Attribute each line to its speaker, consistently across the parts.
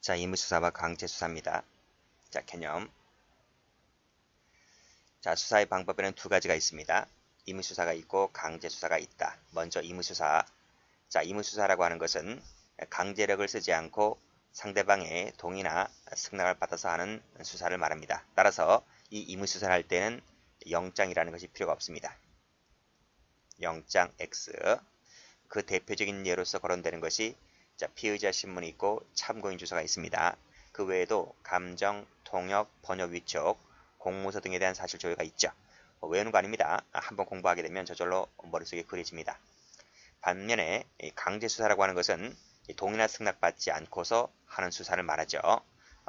Speaker 1: 자, 임의수사와 강제수사입니다. 자, 개념. 자, 수사의 방법에는 두 가지가 있습니다. 임의수사가 있고 강제수사가 있다. 먼저 임의수사. 자, 임의수사라고 하는 것은 강제력을 쓰지 않고 상대방의 동의나 승낙을 받아서 하는 수사를 말합니다. 따라서 이 임의수사를 할 때는 영장이라는 것이 필요가 없습니다. 영장 X. 그 대표적인 예로서 거론되는 것이 자, 피의자 신문이 있고 참고인 주소가 있습니다. 그 외에도 감정, 통역, 번역 위촉, 공문서 등에 대한 사실 조회가 있죠. 외우는 거 아닙니다. 한번 공부하게 되면 저절로 머릿속에 그려집니다. 반면에 강제수사라고 하는 것은 동의나 승낙받지 않고서 하는 수사를 말하죠.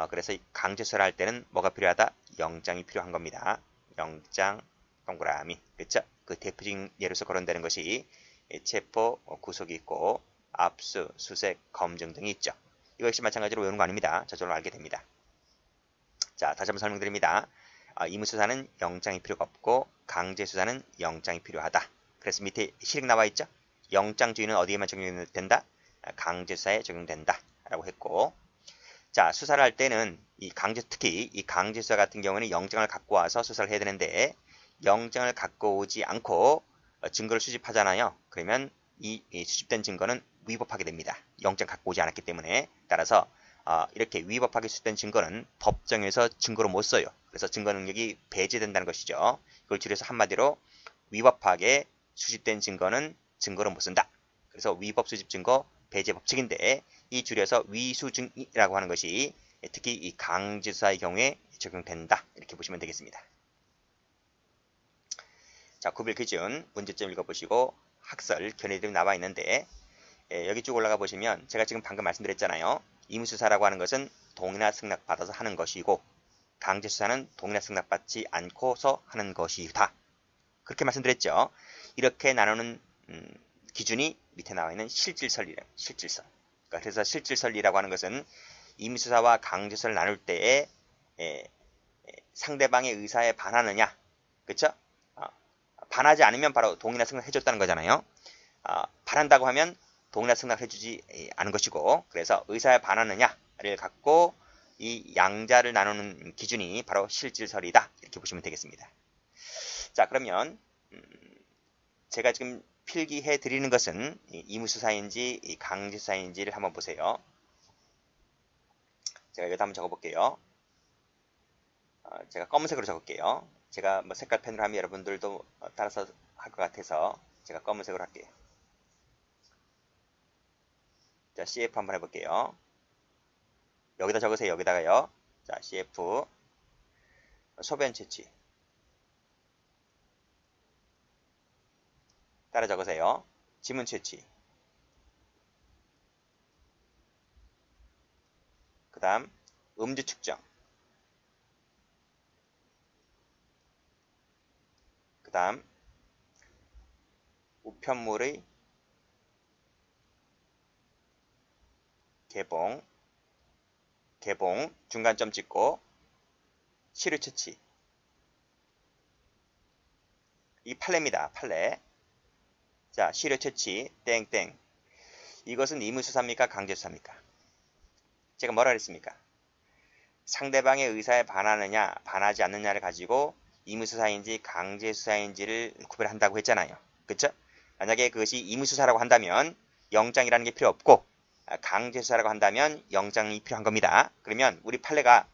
Speaker 1: 그래서 강제수사를 할 때는 뭐가 필요하다? 영장이 필요한 겁니다. 영장, 동그라미. 그렇죠? 그 대표적인 예로서 거론되는 것이 체포, 구속이 있고 압수, 수색, 검증 등이 있죠. 이거 역시 마찬가지로 외우는 거 아닙니다. 저절로 알게 됩니다. 자, 다시 한번 설명드립니다. 임의수사는 영장이 필요가 없고 강제수사는 영장이 필요하다. 그래서 밑에 실익 나와 있죠. 영장주의는 어디에만 적용된다? 강제수사에 적용된다. 라고 했고, 자, 수사를 할 때는 특히 이 강제수사 같은 경우는 영장을 갖고 와서 수사를 해야 되는데 영장을 갖고 오지 않고 증거를 수집하잖아요. 그러면 이 수집된 증거는 위법하게 됩니다. 영장 갖고 오지 않았기 때문에. 따라서 이렇게 위법하게 수집된 증거는 법정에서 증거로 못 써요. 그래서 증거 능력이 배제된다는 것이죠. 그걸 줄여서 한마디로 위법하게 수집된 증거는 증거로 못 쓴다. 그래서 위법 수집 증거 배제 법칙인데 이 줄여서 위수증이라고 하는 것이 특히 이 강제수사의 경우에 적용된다. 이렇게 보시면 되겠습니다. 자, 구별 기준 문제점 읽어보시고 학설, 견해들이 나와 있는데 여기 쭉 올라가 보시면 제가 지금 방금 말씀드렸잖아요. 임의수사라고 하는 것은 동의나 승낙받아서 하는 것이고 강제수사는 동의나 승낙받지 않고서 하는 것이다. 그렇게 말씀드렸죠. 이렇게 나누는 기준이 밑에 나와 있는 실질설이래요. 실질설. 그래서 실질설이라고 하는 것은 임의수사와 강제수사를 나눌 때에 상대방의 의사에 반하느냐. 그렇죠? 반하지 않으면 바로 동의나 승낙해줬다는 거잖아요. 반한다고 하면 동의나 승낙해주지 않은 것이고 그래서 의사에 반하느냐를 갖고 이 양자를 나누는 기준이 바로 실질설이다. 이렇게 보시면 되겠습니다. 자, 그러면 제가 지금 필기해 드리는 것은 임의수사인지 강제수사인지를 한번 보세요. 제가 여기다 한번 적어볼게요. 제가 검은색으로 적을게요. 제가 뭐 색깔 펜으로 하면 여러분들도 따라서 할 것 같아서 제가 검은색으로 할게요. 자, CF 한번 해볼게요. 여기다 적으세요. 여기다가요. 자, CF 소변 채취 따라 적으세요. 지문 채취 그 다음 음주 측정 그 다음 우편물의 개봉 중간점 찍고 시류 채취 이 판례입니다. 판례. 자, 시류 채취 땡땡 이것은 임의수사입니까? 강제수사입니까? 제가 뭐라 그랬습니까? 상대방의 의사에 반하느냐 반하지 않느냐를 가지고 임의수사인지 강제수사인지를 구별한다고 했잖아요. 그쵸? 만약에 그것이 임의수사라고 한다면 영장이라는 게 필요 없고 강제수사라고 한다면 영장이 필요한 겁니다. 그러면 우리 판례가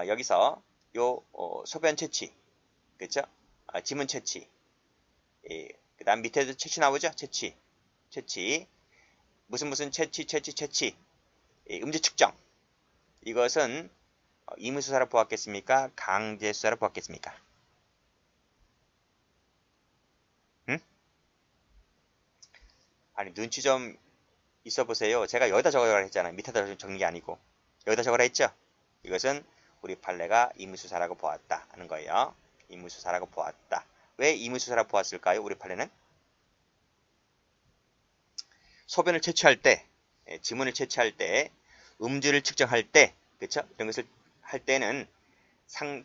Speaker 1: 여기서 요 소변 채취, 그렇죠? 지문 채취, 그 다음 밑에도 채취 나오죠? 채취, 무슨 채취, 음주 측정. 이것은 임의수사로 보았겠습니까? 강제수사로 보았겠습니까? 응? 아니 눈치 좀 있어 보세요. 제가 여기다 적으라 했잖아요. 밑에다 적는 게 아니고 여기다 적으라 했죠. 이것은 우리 판례가 임의수사라고 보았다 하는 거예요. 임의수사라고 보았다. 왜 임의수사라고 보았을까요? 우리 판례는 소변을 채취할 때, 지문을 채취할 때, 음주를 측정할 때, 그렇죠? 이런 것을 할 때는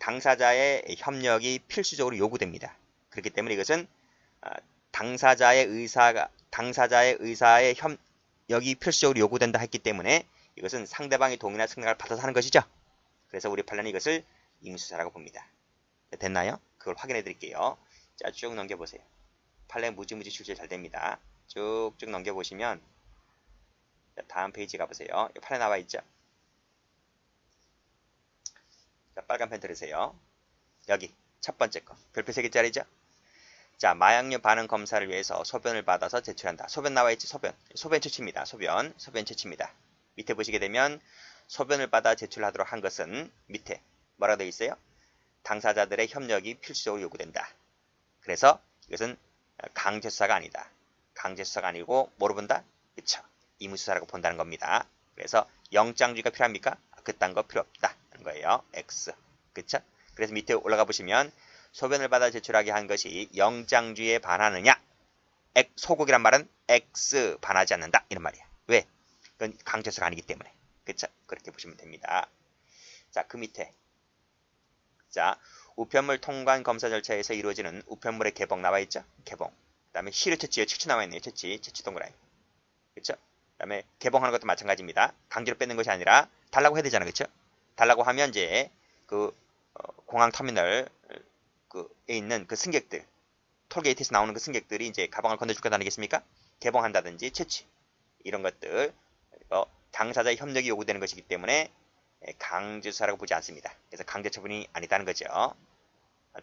Speaker 1: 당사자의 협력이 필수적으로 요구됩니다. 그렇기 때문에 이것은 당사자의 의사의 협력이 필수적으로 요구된다 했기 때문에 이것은 상대방의 동의나 승낙을 받아서 하는 것이죠. 그래서 우리 판례는 이것을 임의수사라고 봅니다. 됐나요? 그걸 확인해 드릴게요. 자, 쭉 넘겨보세요. 판례 무지무지 출제 잘 됩니다. 쭉쭉 넘겨보시면 다음 페이지 가보세요. 판례 나와 있죠? 자, 빨간 펜 들으세요. 여기 첫 번째 거 별표 3개짜리죠? 자, 마약류 반응 검사를 위해서 소변을 받아서 제출한다. 소변 나와 있지? 소변 채취입니다. 소변 채취입니다. 밑에 보시게 되면 소변을 받아 제출하도록 한 것은 밑에 뭐라고 되어 있어요? 당사자들의 협력이 필수적으로 요구된다. 그래서 이것은 강제수사가 아니다. 강제수사가 아니고 뭐로 본다? 그쵸. 임의수사라고 본다는 겁니다. 그래서 영장주의가 필요합니까? 그딴 거 필요 없다. 하는 거예요. X. 그쵸? 그래서 밑에 올라가 보시면 소변을 받아 제출하게 한 것이 영장주의에 반하느냐? 소극이란 말은 X 반하지 않는다. 이런 말이야. 왜? 그건 강제수사가 아니기 때문에. 그쵸? 그렇게 보시면 됩니다. 자, 그 밑에. 자, 우편물 통관 검사 절차에서 이루어지는 우편물의 개봉 나와 있죠? 개봉. 그 다음에 시료 채취 나와 있네요. 채취 동그라미. 그쵸? 그 다음에 개봉하는 것도 마찬가지입니다. 강제로 뺏는 것이 아니라 달라고 해야 되잖아. 그쵸? 달라고 하면 이제 그 공항 터미널 에 있는 그 승객들, 톨게이트에서 나오는 그 승객들이 이제 가방을 건네줄 것 아니겠습니까? 개봉한다든지 채취 이런 것들 당사자의 협력이 요구되는 것이기 때문에 강제수사라고 보지 않습니다. 그래서 강제처분이 아니다는 거죠.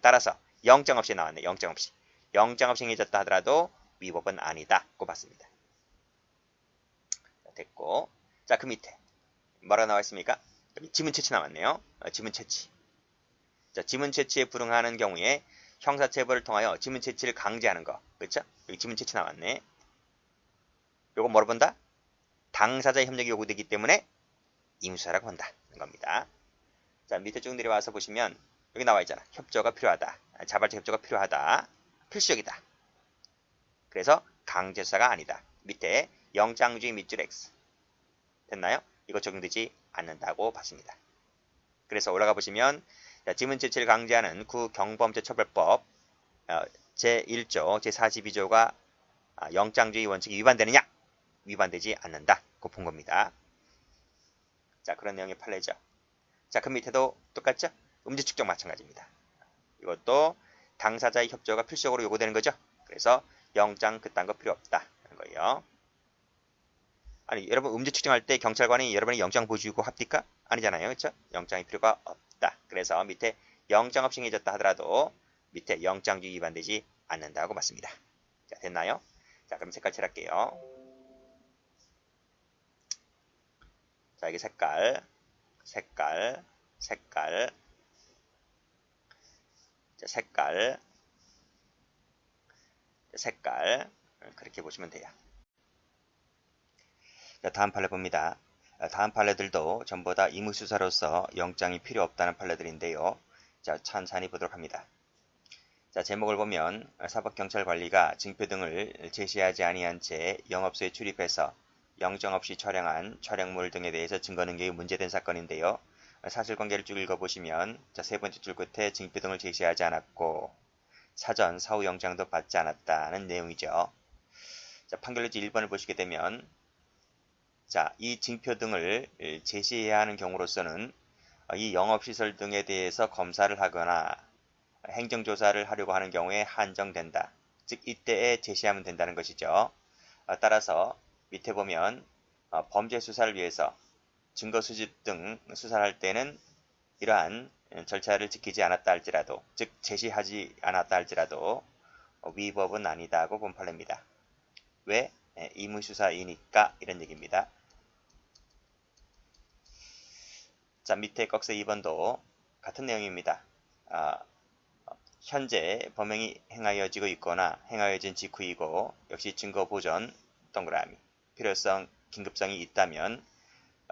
Speaker 1: 따라서 영장 없이 나왔네. 영장 없이 행해졌다 하더라도 위법은 아니다고 봤습니다. 됐고, 자, 그 밑에 뭐라고 나와 있습니까? 지문 채취 나왔네요. 지문 채취. 자, 지문 채취에 불응하는 경우에 형사처벌을 통하여 지문 채취를 강제하는 거. 그렇죠? 여기 지문 채취 나왔네. 요거 뭐로 본다? 당사자의 협력이 요구되기 때문에 임수사라고 한다는 겁니다. 자, 밑에 쭉 내려와서 보시면 여기 나와 있잖아. 협조가 필요하다. 자발적 협조가 필요하다. 필수적이다. 그래서 강제수사가 아니다. 밑에 영장주의 밑줄 X. 됐나요? 이거 적용되지 않는다고 봤습니다. 그래서 올라가 보시면 지문 채취를 강제하는 구경범죄처벌법 제1조, 제42조가 영장주의 원칙이 위반되느냐? 위반되지 않는다. 그 본 겁니다. 자, 그런 내용의 판례죠. 자, 그 밑에도 똑같죠? 음주 측정 마찬가지입니다. 이것도 당사자의 협조가 필수적으로 요구되는 거죠. 그래서 영장 그딴 거 필요 없다. 하는 거예요. 아니, 여러분 음주 측정할 때 경찰관이 여러분의 영장 보여주고 합니까? 아니잖아요. 그렇죠? 영장이 필요가 없다. 그래서 밑에 영장 없이 행해졌다 하더라도 밑에 영장주의 위반되지 않는다고 봤습니다. 자, 됐나요? 자, 그럼 색깔 칠할게요. 자, 이게 색깔. 자, 색깔. 그렇게 보시면 돼요. 자, 다음 판례 봅니다. 다음 판례들도 전부 다 임의수사로서 영장이 필요 없다는 판례들인데요. 자, 천천히 보도록 합니다. 자, 제목을 보면 사법경찰관리가 징표 등을 제시하지 아니한 채 영업소에 출입해서 영장 없이 촬영한 촬영물 등에 대해서 증거 능력이 문제된 사건인데요. 사실관계를 쭉 읽어보시면 자, 세 번째 줄 끝에 징표 등을 제시하지 않았고 사전 사후 영장도 받지 않았다는 내용이죠. 자, 판결문지 1번을 보시게 되면 자, 이 징표 등을 제시해야 하는 경우로서는 이 영업시설 등에 대해서 검사를 하거나 행정조사를 하려고 하는 경우에 한정된다. 즉 이때에 제시하면 된다는 것이죠. 따라서 밑에 보면 범죄 수사를 위해서 증거 수집 등 수사를 할 때는 이러한 절차를 지키지 않았다 할지라도 즉 제시하지 않았다 할지라도 위법은 아니다고 본 판례입니다. 왜? 임의수사이니까 이런 얘기입니다. 자, 밑에 꺽쇠 2번도 같은 내용입니다. 현재 범행이 행하여지고 있거나 행하여진 직후이고 역시 증거 보전 동그라미 필요성, 긴급성이 있다면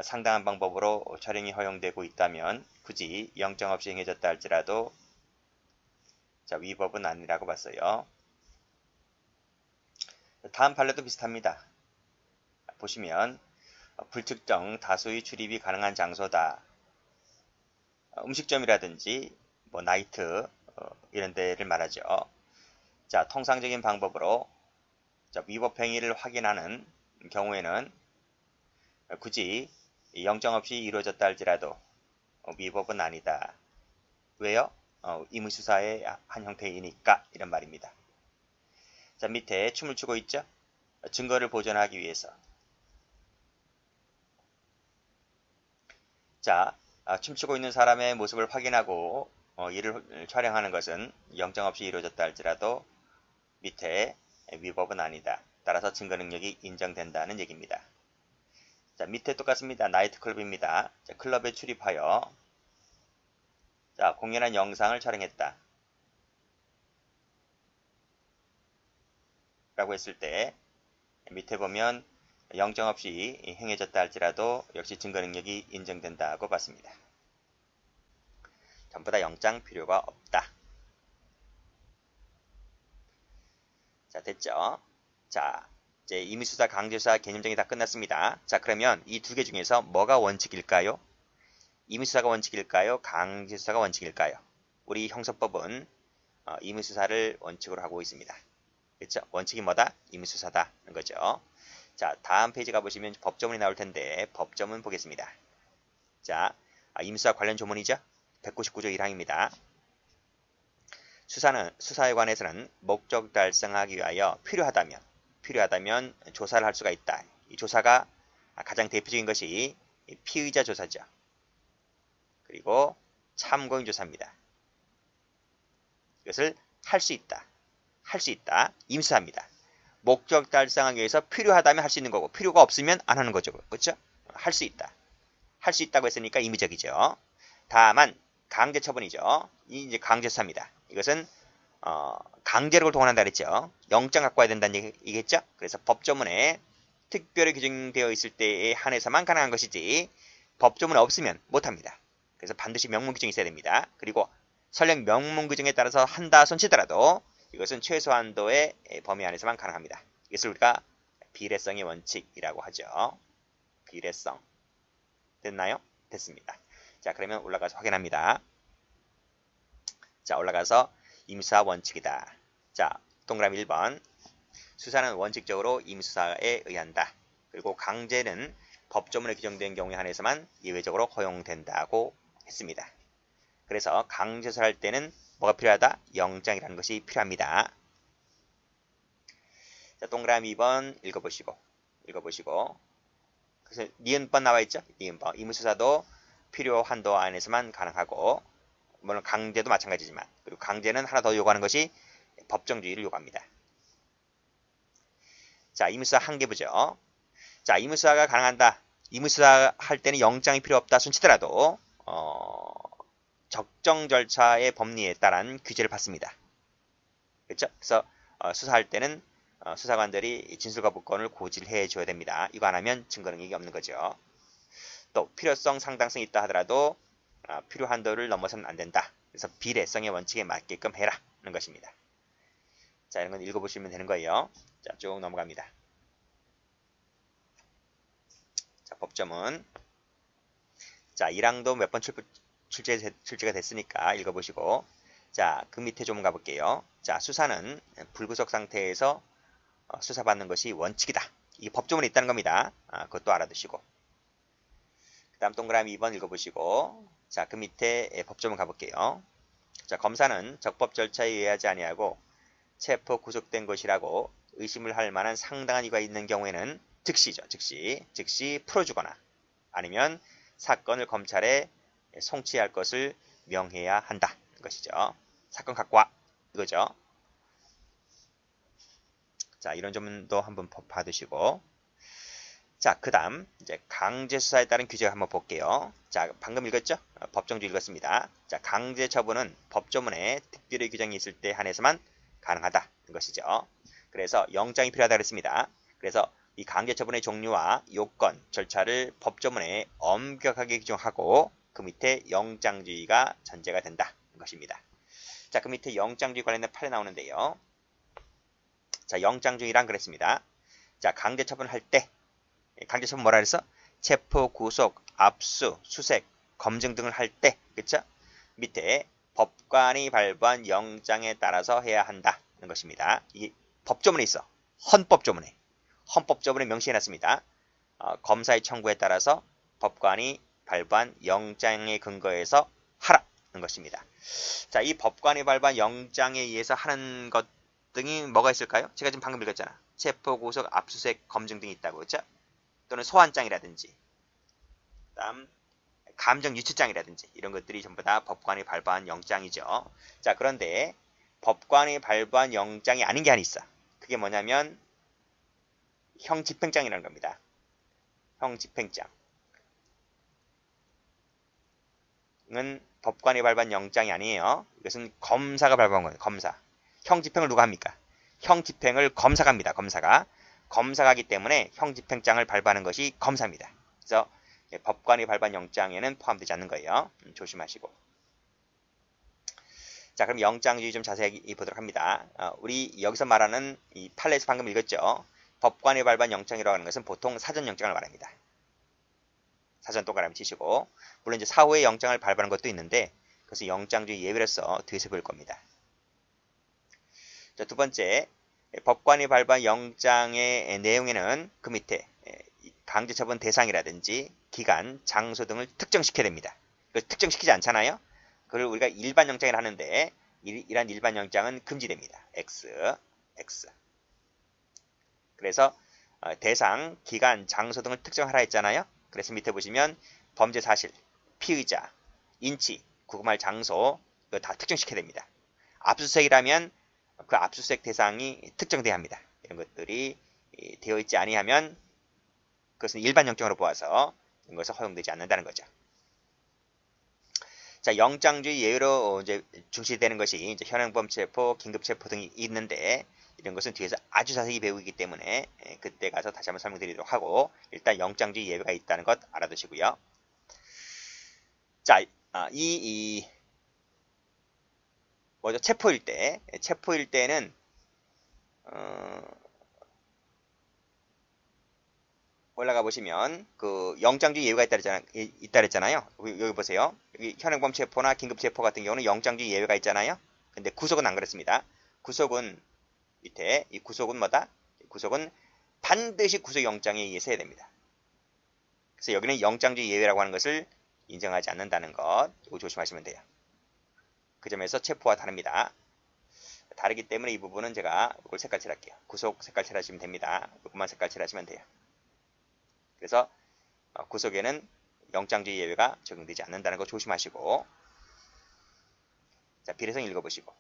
Speaker 1: 상당한 방법으로 촬영이 허용되고 있다면 굳이 영장 없이 행해졌다 할지라도 자, 위법은 아니라고 봤어요. 다음 판례도 비슷합니다. 보시면 불특정 다수의 출입이 가능한 장소다. 음식점이라든지 뭐 나이트 이런 데를 말하죠. 자, 통상적인 방법으로 자, 위법 행위를 확인하는 경우에는 굳이 영장 없이 이루어졌다 할지라도 위법은 아니다. 왜요? 임의수사의 한 형태이니까 이런 말입니다. 자, 밑에 춤을 추고 있죠? 증거를 보존하기 위해서. 자, 춤추고 있는 사람의 모습을 확인하고 이를 촬영하는 것은 영장 없이 이루어졌다 할지라도 밑에 위법은 아니다. 따라서 증거 능력이 인정된다는 얘기입니다. 자, 밑에 똑같습니다. 나이트클럽입니다. 자, 클럽에 출입하여 자, 공연한 영상을 촬영했다. 라고 했을 때 밑에 보면 영장 없이 행해졌다 할지라도 역시 증거 능력이 인정된다고 봤습니다. 전부 다 영장 필요가 없다. 자, 됐죠? 자, 이제 임의수사, 강제수사 개념정이 다 끝났습니다. 자, 그러면 이 두 개 중에서 뭐가 원칙일까요? 임의수사가 원칙일까요? 강제수사가 원칙일까요? 우리 형사법은 임의수사를 원칙으로 하고 있습니다. 그렇죠? 원칙이 뭐다? 임의수사다는 거죠. 자, 다음 페이지 가보시면 법조문이 나올 텐데 법조문 보겠습니다. 자, 임수사 관련 조문이죠. 199조 1항입니다. 수사에 관해서는 목적 달성하기 위하여 필요하다면 조사를 할 수가 있다. 이 조사가 가장 대표적인 것이 피의자 조사죠. 그리고 참고인 조사입니다. 이것을 할 수 있다. 임수합니다. 목적 달성하기 위해서 필요하다면 할 수 있는 거고 필요가 없으면 안 하는 거죠. 그렇죠? 할 수 있다. 할 수 있다고 했으니까 임의적이죠. 다만 강제 처분이죠. 이 이제 강제수사입니다. 이것은 강제력을 동원한다 그랬죠. 영장 갖고 와야 된다는 얘기겠죠. 그래서 법조문에 특별히 규정되어 있을 때에 한해서만 가능한 것이지 법조문에 없으면 못합니다. 그래서 반드시 명문 규정이 있어야 됩니다. 그리고 설령 명문 규정에 따라서 한다 손치더라도 이것은 최소한도의 범위 안에서만 가능합니다. 이것을 우리가 비례성의 원칙이라고 하죠. 비례성. 됐나요? 됐습니다. 자, 그러면 올라가서 확인합니다. 자, 올라가서 임수사 원칙이다. 자, 동그라미 1번. 수사는 원칙적으로 임수사에 의한다. 그리고 강제는 법조문에 규정된 경우에 한해서만 예외적으로 허용된다고 했습니다. 그래서 강제수사를 할 때는 뭐가 필요하다? 영장이라는 것이 필요합니다. 자, 동그라미 2번 읽어보시고. 그래서 니은번 나와 있죠? 니은번. 임수사도 필요 한도 안에서만 가능하고, 물론 강제도 마찬가지지만, 그리고 강제는 하나 더 요구하는 것이 법정주의를 요구합니다. 자, 임수사 한계부죠. 자, 임수사가 가능한다. 임수사 할 때는 영장이 필요 없다 손치더라도 적정 절차의 법리에 따른 규제를 받습니다. 그렇죠? 그래서 수사할 때는 수사관들이 진술거부권을 고질해 줘야 됩니다. 이거 안 하면 증거 능력이 없는 거죠. 또 필요성, 상당성이 있다 하더라도 필요 한도를 넘어서는 안 된다. 그래서 비례성의 원칙에 맞게끔 해라는 것입니다. 자, 이런 건 읽어보시면 되는 거예요. 자, 쭉 넘어갑니다. 자, 법조문. 자, 1항도 몇 번 출제가 됐으니까 읽어보시고. 자, 그 밑에 좀 가볼게요. 자, 수사는 불구속 상태에서 수사받는 것이 원칙이다. 이게 법조문에 있다는 겁니다. 그것도 알아두시고. 그 다음 동그라미 2번 읽어보시고. 자, 그 밑에 법조문 가볼게요. 자, 검사는 적법 절차에 의하지 아니하고 체포 구속된 것이라고 의심을 할 만한 상당한 이유가 있는 경우에는 즉시죠. 즉시 풀어주거나 아니면 사건을 검찰에 송치할 것을 명해야 한다는 것이죠. 사건 갖고 와 이거죠. 자, 이런 점도 한번 봐두시고. 자, 그 다음 이제 강제수사에 따른 규제를 한번 볼게요. 자, 방금 읽었죠? 법정주 읽었습니다. 자, 강제 처분은 법조문에 특별히 규정이 있을 때 한해서만 가능하다는 것이죠. 그래서 영장이 필요하다고 했습니다. 그래서 이 강제 처분의 종류와 요건, 절차를 법조문에 엄격하게 규정하고 그 밑에 영장주의가 전제가 된다는 것입니다. 자, 그 밑에 영장주의 관련된 판례 나오는데요. 자, 영장주의란 그랬습니다. 자, 강제 처분할 때 강제 처분 뭐라 그랬어? 체포, 구속, 압수, 수색, 검증 등을 할 때, 그쵸? 밑에 법관이 발부한 영장에 따라서 해야 한다는 것입니다. 이 법조문에 있어. 헌법조문에 명시해놨습니다. 검사의 청구에 따라서 법관이 발부한 영장에 근거해서 하라는 것입니다. 자, 이 법관이 발부한 영장에 의해서 하는 것 등이 뭐가 있을까요? 제가 지금 방금 읽었잖아. 체포, 구속, 압수수색, 검증 등이 있다고, 그렇죠? 또는 소환장이라든지, 그다음 감정 유치장이라든지 이런 것들이 전부 다 법관이 발부한 영장이죠. 자, 그런데 법관이 발부한 영장이 아닌 게 하나 있어. 그게 뭐냐면 형집행장이라는 겁니다. 형집행장은 법관이 발부한 영장이 아니에요. 이것은 검사가 발부한 거예요. 검사. 형집행을 누가 합니까? 형집행을 검사가 합니다. 검사가. 검사가 하기 때문에 형집행장을 발부하는 것이 검사입니다. 그래서 법관이 발부한 영장에는 포함되지 않는 거예요. 조심하시고. 자, 그럼 영장주의 좀 자세히 보도록 합니다. 우리 여기서 말하는 이 판례에서 방금 읽었죠. 법관이 발부한 영장이라고 하는 것은 보통 사전영장을 말합니다. 사전 동그라미 치시고, 물론 이제 사후에 영장을 발부하는 것도 있는데 그것은 영장주의 예외로서 뒤에서 볼 겁니다. 자, 두 번째, 법관이 발부한 영장의 내용에는 그 밑에 강제처분 대상이라든지 기간, 장소 등을 특정시켜야 됩니다. 특정시키지 않잖아요. 그걸 우리가 일반 영장을 하는데 이러한 일반 영장은 금지됩니다. X. 그래서 대상, 기간, 장소 등을 특정하라 했잖아요. 그래서 밑에 보시면 범죄 사실, 피의자, 인치, 구금할 장소 이거 다 특정시켜야 됩니다. 압수수색이라면 그 압수수색 대상이 특정돼야 합니다. 이런 것들이 되어 있지 아니하면 그것은 일반 영장으로 보아서 이것은 허용되지 않는다는 거죠. 자, 영장주의 예외로 이제 중시되는 것이 이제 현행범 체포, 긴급 체포 등이 있는데 이런 것은 뒤에서 아주 자세히 배우기 때문에 그때 가서 다시 한번 설명드리도록 하고 일단 영장주의 예외가 있다는 것 알아두시고요. 자, 뭐죠? 체포일 때는 올라가 보시면 그 영장주의 예외가 있다 그랬잖아요. 여기 보세요. 여기 현행범 체포나 긴급 체포 같은 경우는 영장주의 예외가 있잖아요. 근데 구속은 안 그렇습니다. 구속은 밑에 이 구속은 뭐다? 구속은 반드시 구속영장에 의해서 해야 됩니다. 그래서 여기는 영장주의 예외라고 하는 것을 인정하지 않는다는 것 이거 조심하시면 돼요. 그 점에서 체포와 다릅니다. 다르기 때문에 이 부분은 제가 이걸 색깔 칠할게요. 구속 색깔 칠하시면 됩니다. 이것만 색깔 칠하시면 돼요. 그래서 구속에는 영장주의 예외가 적용되지 않는다는 거 조심하시고 자, 비례성 읽어보시고